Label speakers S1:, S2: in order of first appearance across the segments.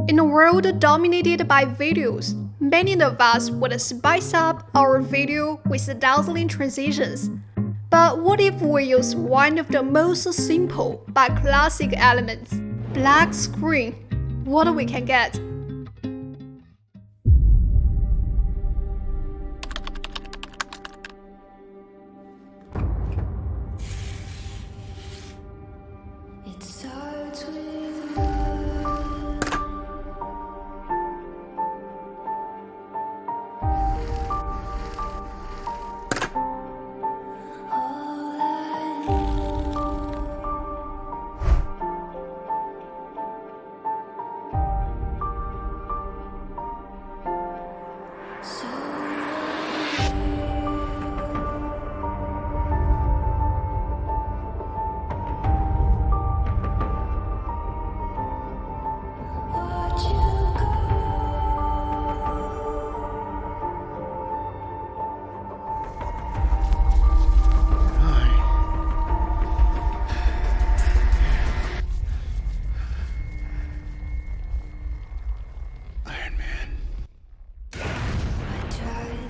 S1: In a world dominated by videos, many of us would spice up our video with dazzling transitions. But what if we use one of the most simple but classic elements, black screen? What we can get?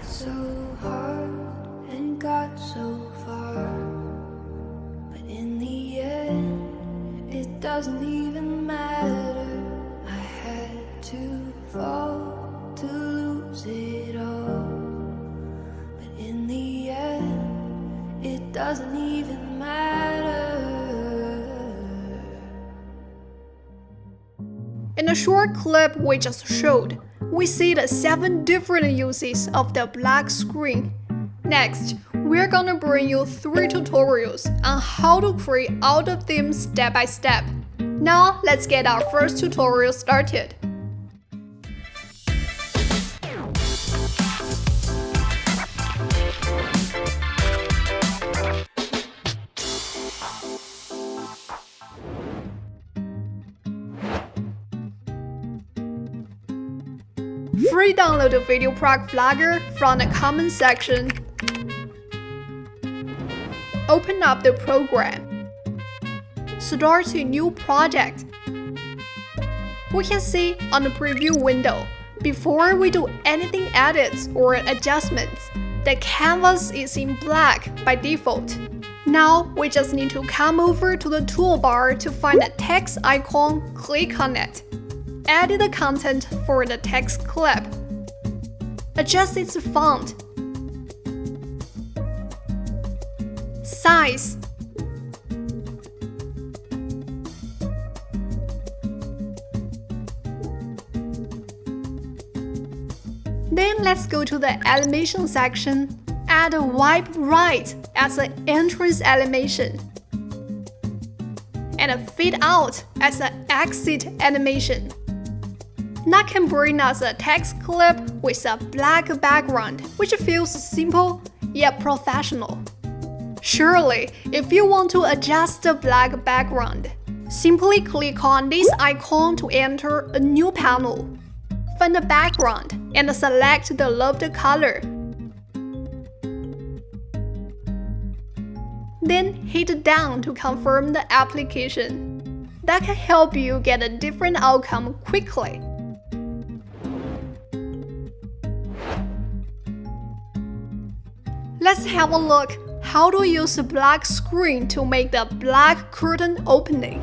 S2: So hard and got so far, but in the end it doesn't even matter. I had to fall to lose it all, but in the end it doesn't even matter.
S1: In the short clip we just showed, we see the 7 different uses of the black screen. Next, we're gonna bring you 3 tutorials on how to create all of them step by step. Now, let's get our first tutorial started. Free download the VideoProc Vlogger from the comment section. Open up the program. Start a new project. We can see on the preview window, before we do anything edits or adjustments, the canvas is in black by default. Now we just need to come over to the toolbar to find the text icon, click on it. Edit the content for the text clip. Adjust its font, size, then let's go to the animation section. Add a wipe right as an entrance animation and a fade out as an exit animation. That can bring us a text clip with a black background, which feels simple yet professional. Surely, if you want to adjust the black background, simply click on this icon to enter a new panel. Find the background and select the loved color. Then hit down to confirm the application. That can help you get a different outcome quickly. Let's have a look how to use a black screen to make the black curtain opening.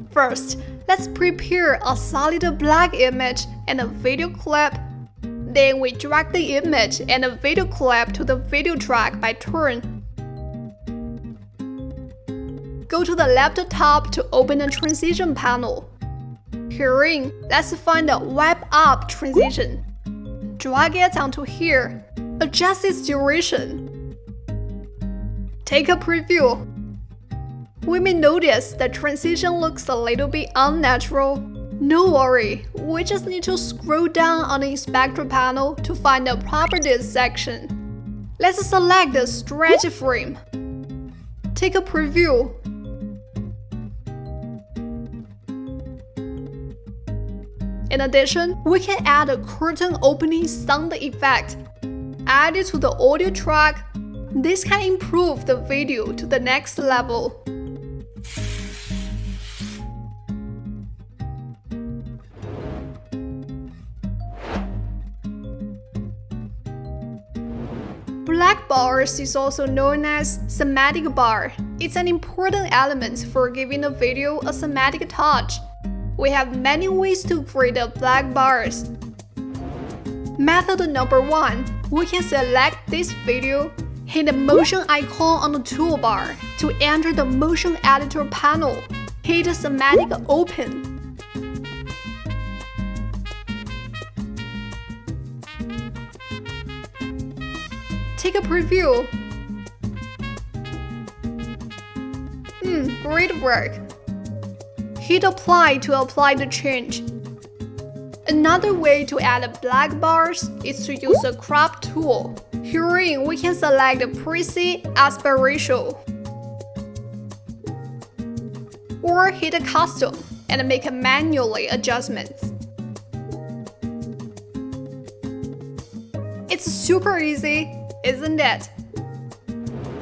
S1: First, let's prepare a solid black image and a video clip. Then we drag the image and the video clip to the video track by turn. Go to the left top to open the transition panel. Herein, let's find the wipe up transition. Drag it onto here. Adjust its duration. Take a preview. We may notice the transition looks a little bit unnatural. No worry, we just need to scroll down on the inspector panel to find the properties section. Let's select the stretch frame. Take a preview. In addition, we can add a curtain opening sound effect. Add it to the audio track. This can improve the video to the next level. bars is also known as thematic bar. It's an important element for giving a video a thematic touch. We have many ways to create the black bars. Method number 1. We can select this video, hit the motion icon on the toolbar to enter the motion editor panel. Hit thematic open. Take a preview. Great work. Hit apply to apply the change. Another way to add black bars is to use the crop tool. Herein, we can select the preset aspect ratio or hit a custom and make manually adjustments. It's super easy, isn't it?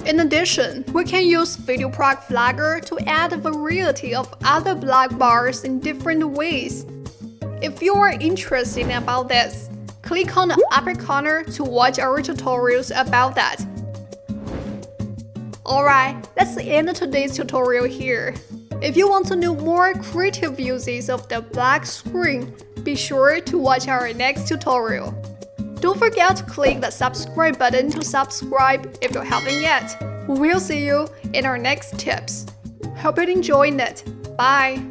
S1: In addition, we can use VideoProc Vlogger to add a variety of other black bars in different ways. If you are interested about this, click on the upper corner to watch our tutorials about that. Alright, let's end today's tutorial here. If you want to know more creative uses of the black screen, be sure to watch our next tutorial. Don't forget to click the subscribe button to subscribe if you haven't yet. We'll see you in our next tips. Hope you enjoyed it. Bye!